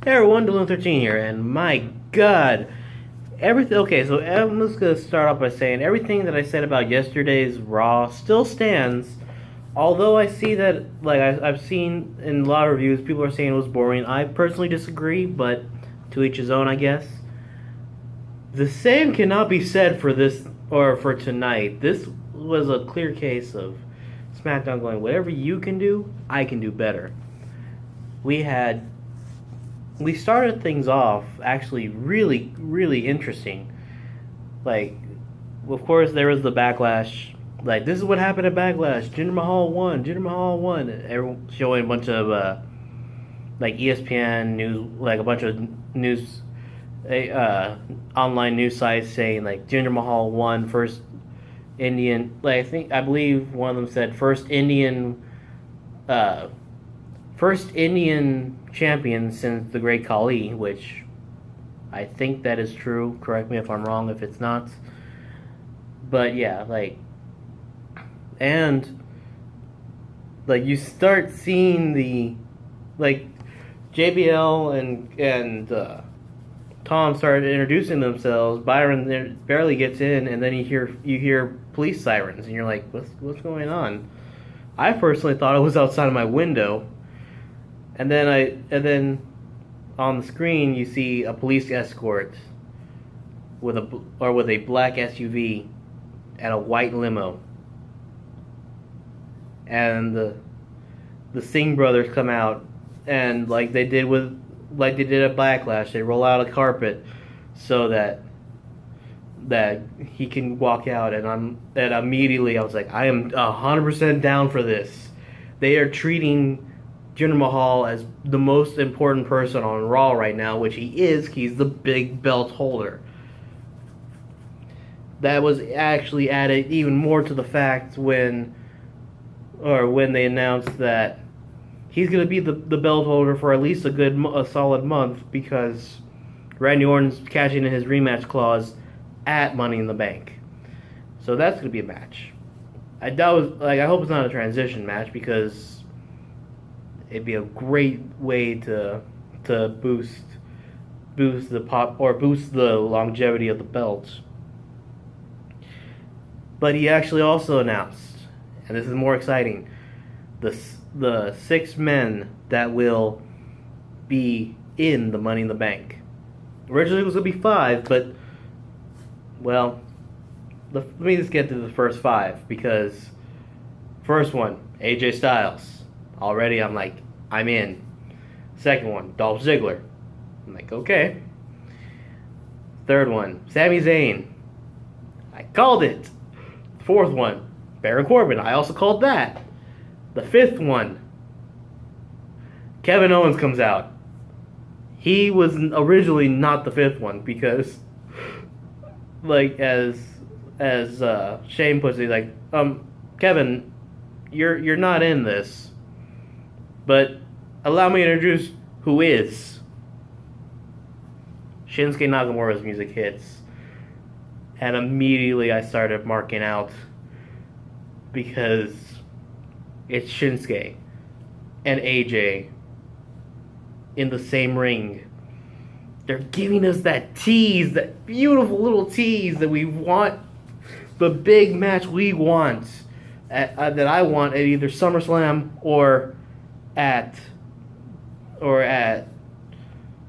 Hey everyone, Dylan13 here, and my god, everything. Okay, so I'm just gonna start off by saying everything that I said about yesterday's Raw still stands. Although I see that, I've seen in a lot of reviews, people are saying it was boring. I personally disagree, but to each his own, I guess. The same cannot be said for this or for tonight. This was a clear case of SmackDown going, whatever you can do, I can do better. We had we started things off actually really, really interesting. Like, of course, there was the backlash. Like, this is what happened at Backlash. Jinder Mahal won. Jinder Mahal won. Everyone showing a bunch of like ESPN news, like a bunch of news, online news sites saying like Jinder Mahal won first Indian. Like I believe one of them said uh, first Indian champion since the Great Khali, which I think that is true. Correct me if I'm wrong if it's not. But yeah, and you start seeing the like JBL and Tom started introducing themselves. Byron barely gets in, and then you hear police sirens, and you're like, what's going on? I personally thought it was outside of my window. And then on the screen you see a police escort with a black SUV and a white limo. And the Singh brothers come out, and like they did at Backlash, they roll out a carpet so that he can walk out, and immediately I was like, I am 100% down for this. They are treating Jinder Mahal as the most important person on Raw right now, which he is. He's the big belt holder. That was actually added even more to the fact when they announced that he's going to be the belt holder for at least a solid month, because Randy Orton's cashing in his rematch clause at Money in the Bank. So that's going to be a match. I hope it's not a transition match, because it'd be a great way to boost the longevity of the belt. But he actually also announced, and this is more exciting, the 6 men that will be in the Money in the Bank. Originally it was going to be 5, but well, let me just get to the first 5, because first one, AJ Styles. Already I'm like, I'm in. Second one, Dolph Ziggler. I'm like, okay. Third one, Sami Zayn. I called it. Fourth one, Baron Corbin. I also called that. The fifth one, Kevin Owens comes out. He was originally not the fifth one, because like as Shane puts it, like, Kevin, you're not in this. But allow me to introduce who is. Shinsuke Nakamura's music hits, and immediately I started marking out, because it's Shinsuke and AJ in the same ring. They're giving us that tease, that beautiful little tease that we want, the big match we want, that I want at either SummerSlam or at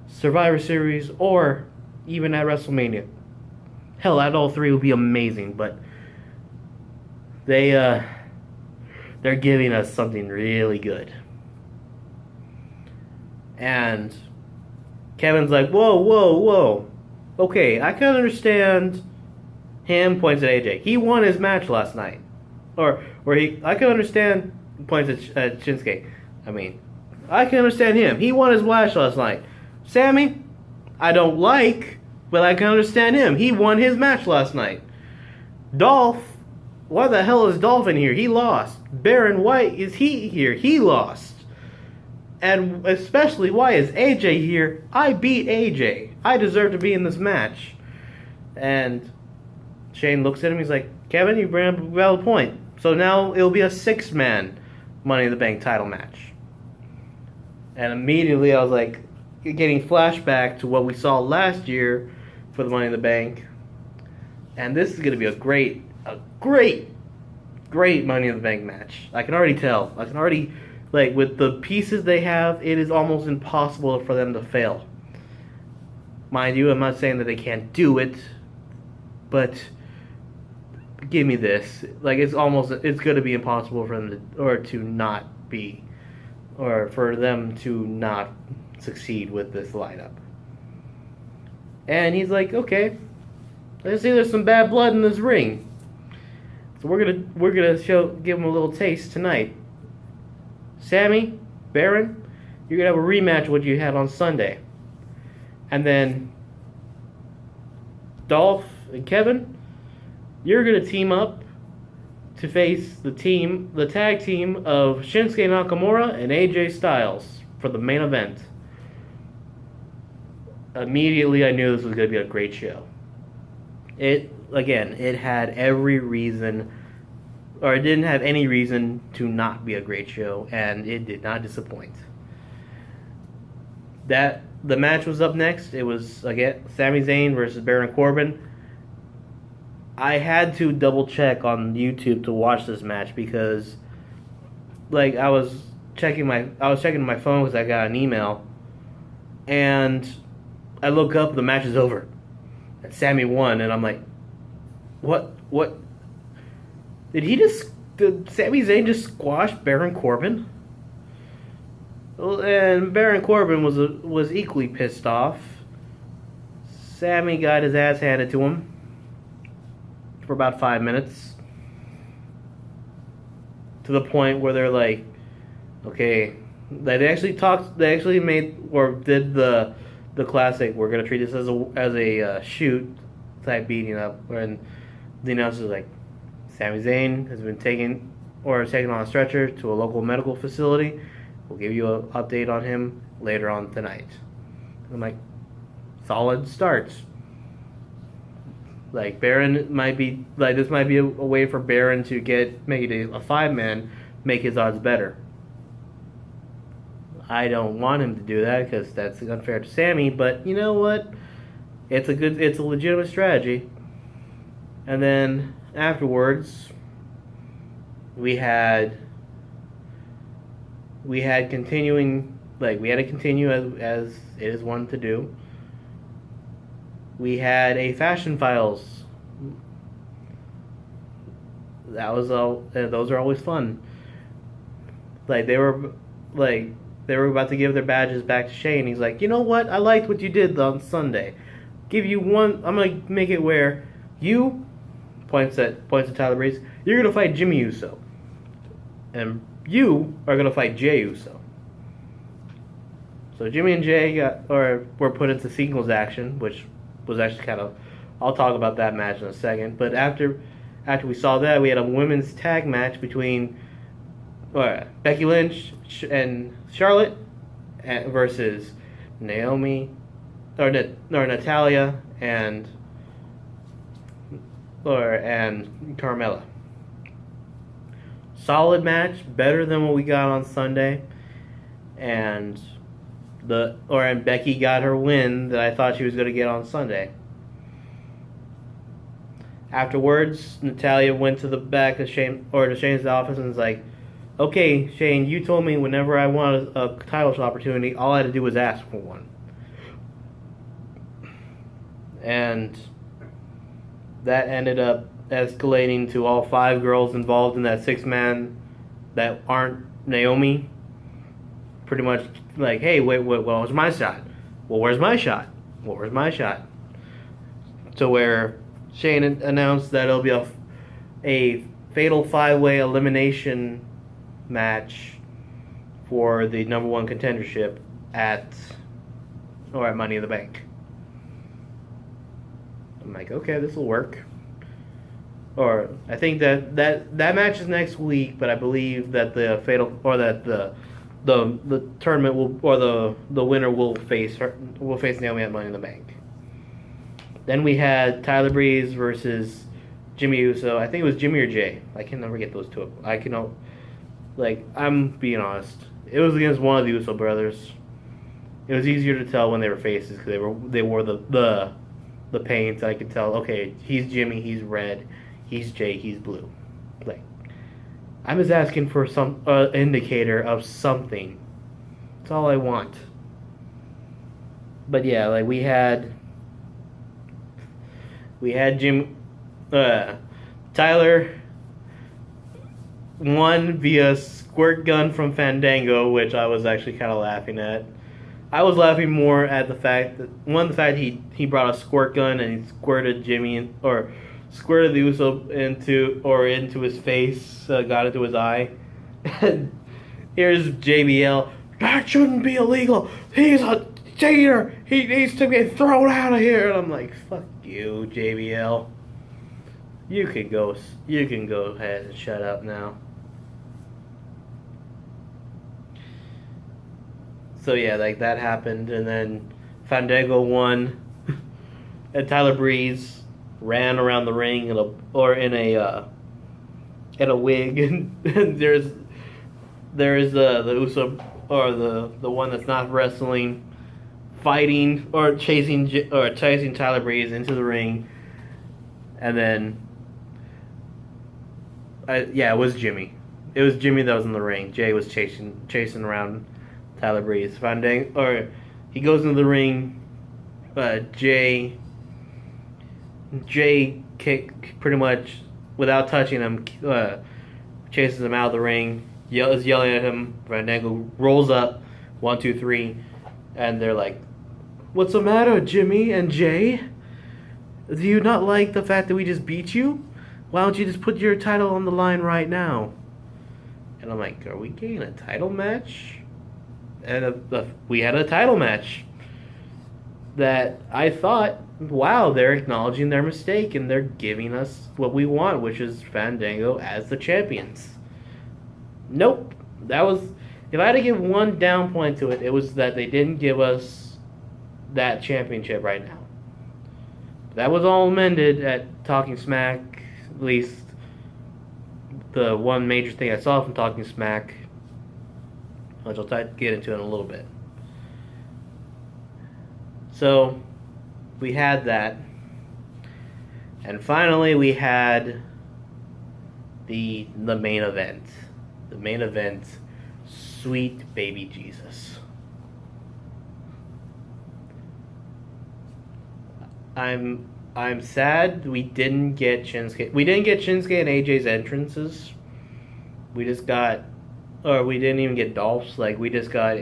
Survivor Series, or even at WrestleMania. Hell, at all 3 would be amazing, but they're giving us something really good. And Kevin's like, whoa. Okay, I can understand him, points at AJ. He won his match last night. I can understand, points at Shinsuke. I can understand him. He won his match last night. Sammy, I don't like, but I can understand him. He won his match last night. Dolph, why the hell is Dolph in here? He lost. Baron, why is he here? He lost. And especially, why is AJ here? I beat AJ. I deserve to be in this match. And Shane looks at him. He's like, Kevin, you bring up a valid point. So now it'll be a 6-man Money in the Bank title match. And immediately I was like, getting flashback to what we saw last year for the Money in the Bank, and this is going to be a great Money in the Bank match. I can already tell. I can already, like, with the pieces they have, it is almost impossible for them to fail. Mind you, I'm not saying that they can't do it, but give me this. Like, it's going to be impossible for them for them to not succeed with this lineup. And he's like, okay, let's see, there's some bad blood in this ring. So we're gonna give him a little taste tonight. Sammy, Baron, you're gonna have a rematch of what you had on Sunday. And then Dolph and Kevin, you're gonna team up to face the tag team of Shinsuke Nakamura and AJ Styles for the main event. Immediately I knew this was gonna be a great show. It had every reason, or it didn't have any reason to not be a great show, and it did not disappoint. The match was up next. It was, again, Sami Zayn versus Baron Corbin. I had to double check on YouTube to watch this match because, like, I was checking my phone because I got an email, and I look up, the match is over. And Sammy won, and I'm like, what? Did Sami Zayn just squash Baron Corbin? And Baron Corbin was equally pissed off. Sammy got his ass handed to him for about 5 minutes, to the point where they're like, okay, they actually did the classic, we're gonna treat this as a shoot type beating up, and the announcer's like, Sami Zayn has been taken on a stretcher to a local medical facility. We'll give you an update on him later on tonight. I'm like, solid start. Like, Baron might be like, this might be a way for Baron to make it a 5-man, make his odds better. I don't want him to do that because that's unfair to Sammy, but you know what? It's a legitimate strategy. And then afterwards, we had to continue as it is one to do. We had a Fashion Files. That was all. Those are always fun. Like, they were about to give their badges back to Shane. He's like, you know what? I liked what you did on Sunday. Give you one. I'm gonna make it where you points at Tyler Breeze. You're gonna fight Jimmy Uso, and you are gonna fight Jey Uso. So Jimmy and Jey were put into singles action, which was actually kind of. I'll talk about that match in a second. But after we saw that, we had a women's tag match between Becky Lynch and Charlotte versus Naomi or Natalia and Carmella. Solid match, better than what we got on Sunday, and Becky got her win that I thought she was going to get on Sunday. Afterwards, Natalia went to the back of Shane's office and was like, okay, Shane, you told me whenever I wanted a title shot opportunity, all I had to do was ask for one. And that ended up escalating to all 5 girls involved in that 6-man that aren't Naomi. Pretty much like, hey, wait, where's my shot? Well, where's my shot? Well, where's my shot? To where Shane announced that it'll be a fatal 5-way elimination match for the number 1 contendership at Money in the Bank. I'm like, okay, this will work. Or I think that match is next week, but I believe that the tournament the winner will face Naomi at Money in the Bank. Then we had Tyler Breeze versus Jimmy Uso. I think it was Jimmy or Jay. I can never get those two. I'm being honest. It was against one of the Uso brothers. It was easier to tell when they were faces because they wore the paint. I could tell. Okay, he's Jimmy. He's red. He's Jay. He's blue. Like, I'm just asking for some indicator of something. That's all I want. But yeah, like we had Tyler won via squirt gun from Fandango, which I was actually kind of laughing at. I was laughing more at the fact that he brought a squirt gun and he squirted squirted the Uso into his face, got into his eye. And here's JBL. That shouldn't be illegal. He's a cheater. He needs to get thrown out of here. And I'm like, fuck you, JBL. You can go ahead and shut up now. So yeah, like that happened, and then Fandango won, and Tyler Breeze ran around the ring in a wig, and there's the Uso or the one that's not wrestling, fighting or chasing Tyler Breeze into the ring, and then it was Jimmy. It was Jimmy that was in the ring. Jay was chasing around Tyler Breeze. He goes into the ring. Jay pretty much without touching him, chases him out of the ring. Is yelling at him. Fandango rolls up, 1, 2, 3, and they're like, "What's the matter, Jimmy and Jay? Do you not like the fact that we just beat you? Why don't you just put your title on the line right now?" And I'm like, "Are we getting a title match?" And we had a title match that I thought, wow, they're acknowledging their mistake and they're giving us what we want, which is Fandango as the champions. Nope. If I had to give one down point to it, it was that they didn't give us that championship right now. That was all amended at Talking Smack, at least the one major thing I saw from Talking Smack, which I'll try to get into in a little bit. So, we had that. And finally, we had the main event. The main event, Sweet Baby Jesus. I'm sad we didn't get Shinsuke. We didn't get Shinsuke and AJ's entrances. We didn't even get Dolph's. Like, we just got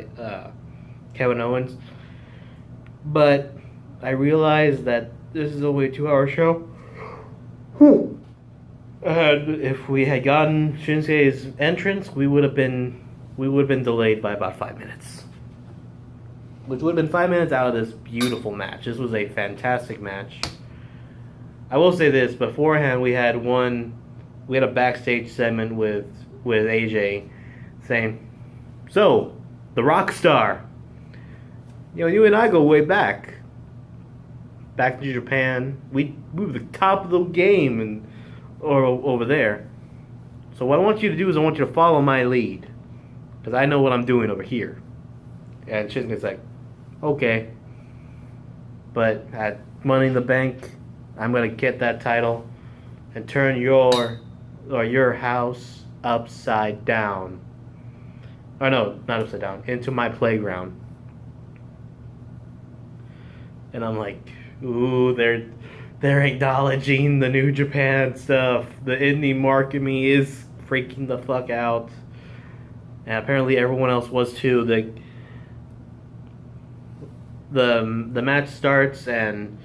Kevin Owens. But I realized that this is only a 2-hour show. And if we had gotten Shinsuke's entrance, we would have been delayed by about 5 minutes. Which would have been 5 minutes out of this beautiful match. This was a fantastic match. I will say this, beforehand we had a backstage segment with AJ saying, "So, the rock star, you and I go way back to Japan. We were the top of the game or over there. So what I want you to do is I want you to follow my lead, because I know what I'm doing over here." And Shinsuke's like, "Okay, but at Money in the Bank, I'm gonna get that title and turn your house upside down. Or no, not upside down, into my playground." And I'm like, ooh, they're acknowledging the New Japan stuff. The indie market me is freaking the fuck out. And apparently everyone else was too. The match starts and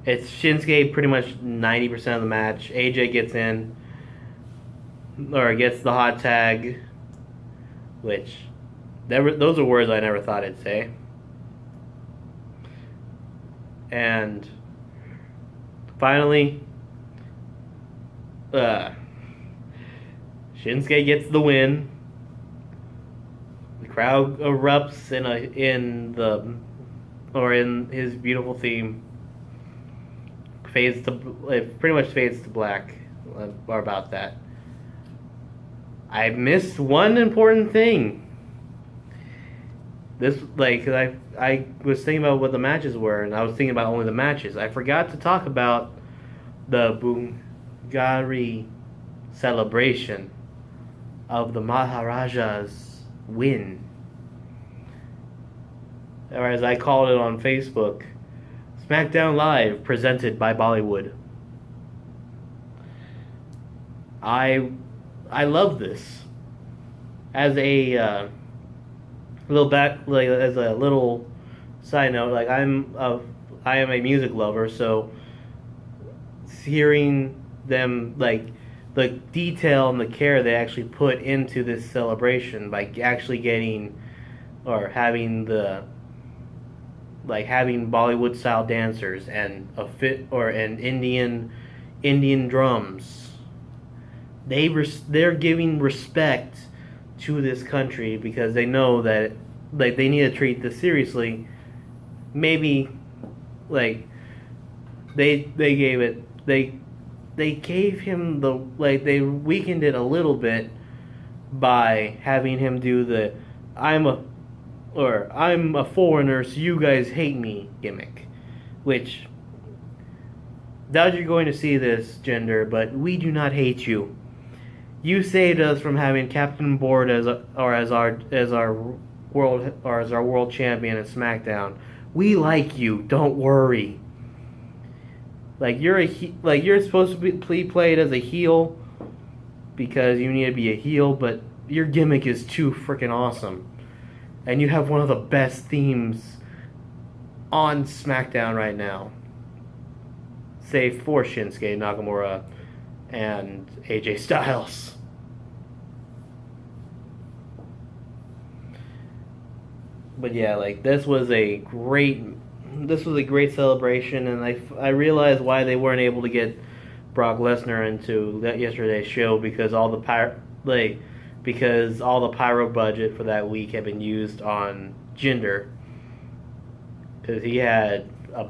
it's Shinsuke pretty much 90% of the match. AJ gets in, or gets the hot tag, which those are words I never thought I'd say. And finally, Shinsuke gets the win. The crowd erupts in his beautiful theme. It pretty much fades to black. Or about that. I missed one important thing. This, like, 'cause I was thinking about what the matches were, and I was thinking about only the matches. I forgot to talk about the Bungari celebration of the Maharaja's win. Or as I called it on Facebook, SmackDown Live presented by Bollywood. I love this. As a as a little side note, like I am a music lover, so hearing them, like the detail and the care they actually put into this celebration by actually getting or having having Bollywood style dancers and Indian drums. They're giving respect to this country because they know that they need to treat this seriously. Maybe like they gave him they weakened it a little bit by having him do the I'm a foreigner, so you guys hate me gimmick, which doubt you're going to see this, gender, but we do not hate you. You saved us from having Captain Board as our world champion at SmackDown. We like you. Don't worry. Like you're supposed to be played as a heel because you need to be a heel, but your gimmick is too freaking awesome, and you have one of the best themes on SmackDown right now, save for Shinsuke Nakamura and AJ Styles. But yeah, like this was a great celebration, and I realized why they weren't able to get Brock Lesnar into yesterday's show because all the pyro budget for that week had been used on Jinder, because he had a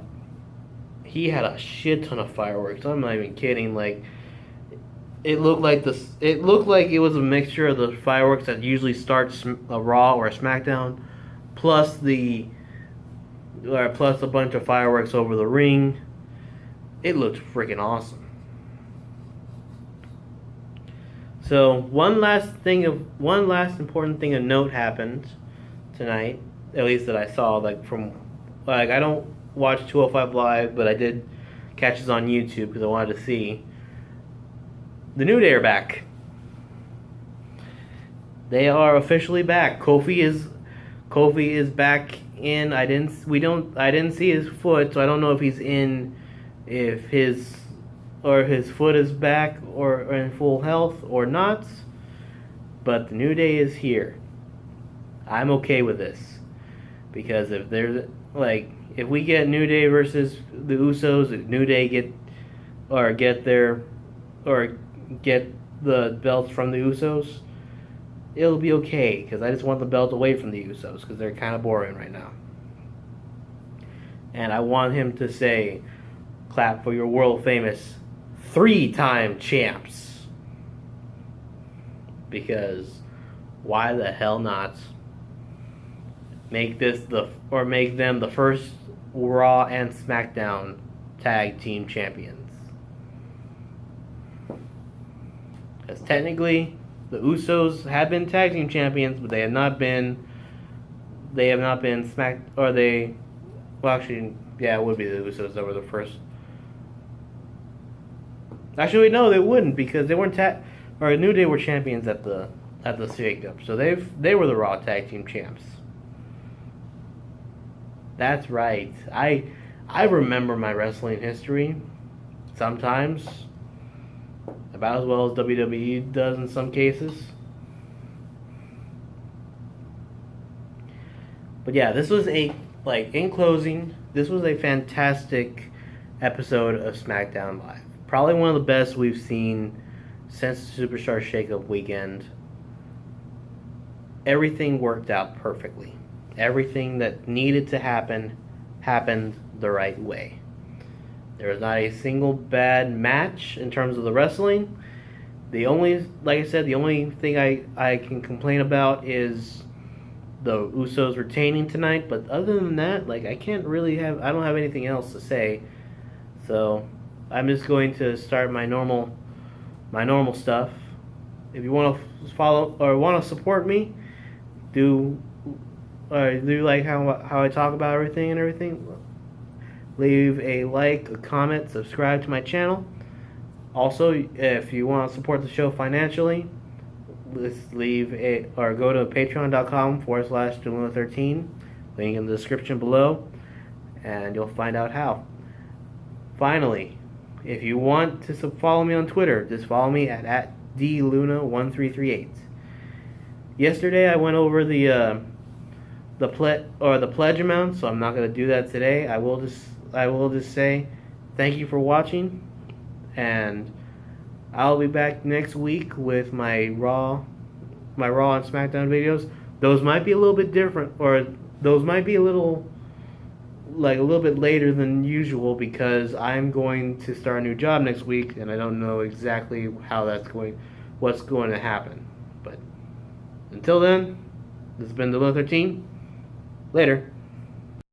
shit ton of fireworks. I'm not even kidding. Like it looked like it was a mixture of the fireworks that usually starts a Raw or a SmackDown, plus a bunch of fireworks over the ring. It looked freaking awesome. So one last important thing of note happened tonight, at least that I saw. I don't watch 205 Live, but I did catch this on YouTube because I wanted to see. The New Day are back. They are officially back. Kofi is back in. I didn't see his foot, so I don't know if he's in, if his foot is back or in full health or not. But the New Day is here. I'm okay with this because if we get New Day versus the Usos, if New Day get the belts from the Usos, it'll be okay, because I just want the belt away from the Usos because they're kind of boring right now. And I want him to say, clap for your world famous 3-time champs, because why the hell not? Make them the first Raw and SmackDown tag team champions. Because technically, the Usos have been tag team champions, but they have not been Well, actually, yeah, it would be the Usos that were the first. Actually, no, they wouldn't, because they weren't New Day were champions at the Shake-Up, so they were the Raw tag team champs. That's right. I remember my wrestling history sometimes about as well as WWE does in some cases. But yeah, this was in closing, this was a fantastic episode of SmackDown Live. Probably one of the best we've seen since the Superstar Shake-Up weekend. Everything worked out perfectly. Everything that needed to happen happened the right way. There was not a single bad match in terms of the wrestling. Like I said, the only thing I can complain about is the Usos retaining tonight. But other than that, like I don't have anything else to say. So I'm just going to start my normal stuff. If you want to follow or want to support me, do like how I talk about everything. Leave a like, a comment, subscribe to my channel. Also, if you want to support the show financially, let's go to patreon.com/Deluna13, link in the description below, and you'll find out how. Finally, if you want to follow me on Twitter, just follow me at DLuna1338. Yesterday I went over the pledge amount, so I'm not going to do that today. I will just say thank you for watching, and I'll be back next week with my Raw and SmackDown videos. Those might be a little bit different, or those might be a little bit later than usual, because I'm going to start a new job next week, and I don't know exactly what's going to happen. But until then, this has been Deluna13. Later.